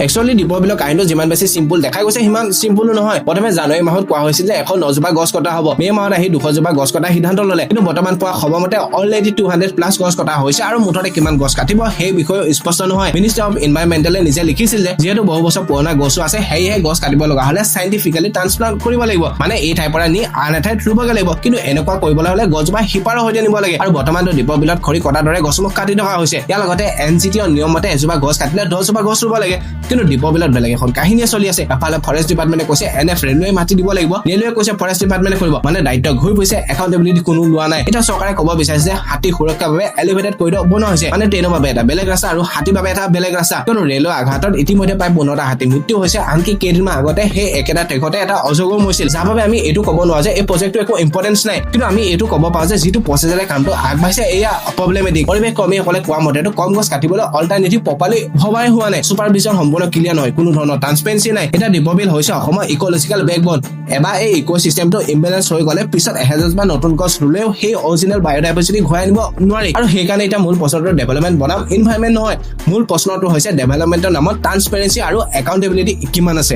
Actually দীপৰ বিলৰ কাহিনীটো যিমান বেছি সিম্পল দেখা গৈছে সিমান সিম্পলো নহয়। প্ৰথমে জানুৱাৰী মাহত কোৱা হৈছিল যে 109 জোপা গছ কটা হ'ব, মে মাহত আহি 200 জোপা গছ কটাৰ সিদ্ধান্ত ল'লে, কিন্তু বৰ্তমান পোৱা খবৰমতে অলৰেডি 200+ গছ কটা হৈছে আৰু মুঠতে কিমান গছ কাটিব সেই বিষয়ে স্পষ্ট নহয়। মিনিষ্টাৰ অফ এনভাইৰনমেণ্টেলে নিজে লিখিছিল যে যিহেতু বহু বছৰ পুৰণা গছো আছে সেয়েহে গছ কাটিব লগা হ'লে চাইণ্টিফিকেলি ট্ৰান্সপ্লান্ট কৰিব লাগিব, মানে এই ঠাইৰ পৰা নি আন এঠাইত ৰুবগে লাগিব। কিন্তু এনেকুৱা কৰিবলৈ হ'লে গছজোপা শিপাৰৰ সৈতে নিব লাগে আৰু বৰ্তমানতো দীপৰ বিলত খৰি কটাৰ দৰে গছসমূহ কাটি থকা হৈছে। ইয়াৰ লগতে এনজিটিৰ নিয়ম মতে এজোপা গছ কাটিলে 10 জোপা গছ ৰুব লাগে, কিন্তু দীপৰ বিলত বেলেগ এখন কাহিনীয়ে চলি আছে। এফালে ফৰেষ্ট ডিপাৰ্টমেণ্টে কৈছে NF ৰেলৱে মাটি দিব লাগিব, ৰেলৱে কৈছে ফৰেষ্ট ডিপাৰ্টমেণ্টে কৰিব, মানে দায়িত্ব ঘূৰি পৰিছে, একাউণ্টেবিলিটি কোনো লোৱা নাই। এতিয়া চৰকাৰে ক'ব বিচাৰিছে হাতী সুৰক্ষাৰ বাবে এলিভেটেড কৰিডৰ বনোৱা হৈছে, মানে ট্ৰেইনৰ বাবে এটা বেলেগ ৰাস্তা আৰু হাতীৰ বাবে এটা বেলেগ ৰাস্তা। কিন্তু ৰেলৰ আঘাতত ইতিমধ্যে প্ৰায় 15টা হাতী মৃত্যু হৈছে, আনকি কেইদিনমান আগতে সেই একেটা ট্ৰেকতে এটা অজগৰ মৰিছিল, যাৰ বাবে আমি এইটো ক'ব নোৱাৰো যে এই প্ৰজেক্টটো একো ইম্পৰ্টেঞ্চ নাই, কিন্তু আমি এইটো ক'ব পাৰো যে যিটো প্ৰচেছেৰে কামটো আগবাঢ়িছে এয়া প্ৰব্লেমেটিক। পৰিৱেশ কৰ্মীসকলে কোৱা মতেতো কম গছ কাটিবলৈ অল্টাৰনেটিভ প্ৰপাৰলি ভবাই হোৱা নাই, ছুপাৰভিজন সম্পূৰ্ণ ক্লিয়াৰ নহয়, কোনো ধৰণৰ ট্ৰান্সপেৰেঞ্চি নাই। এতিয়া দীপৰ বিল হৈছে অসমৰ ইক'লজিকেল বেকবন। এবাৰ এই ইক'চিষ্টেমটো ইম্বেলেঞ্চ হৈ গ'লে পিছত 1000 বা নতুন গছ ৰুলেও সেই অৰিজিনেল বায়'ডাইভাৰ্চিটি ঘূৰাই আনিব নোৱাৰি। আৰু সেইকাৰণে এতিয়া মূল প্ৰশ্নটো ডেভেলপমেণ্ট বনাম ইনভাইৰনমেণ্ট নহয়, মূল প্ৰশ্নটো হৈছে ডেভেলপমেণ্টৰ নামত ট্ৰান্সপেৰেঞ্চি আৰু একাউণ্টেবিলিটি কিমান আছে।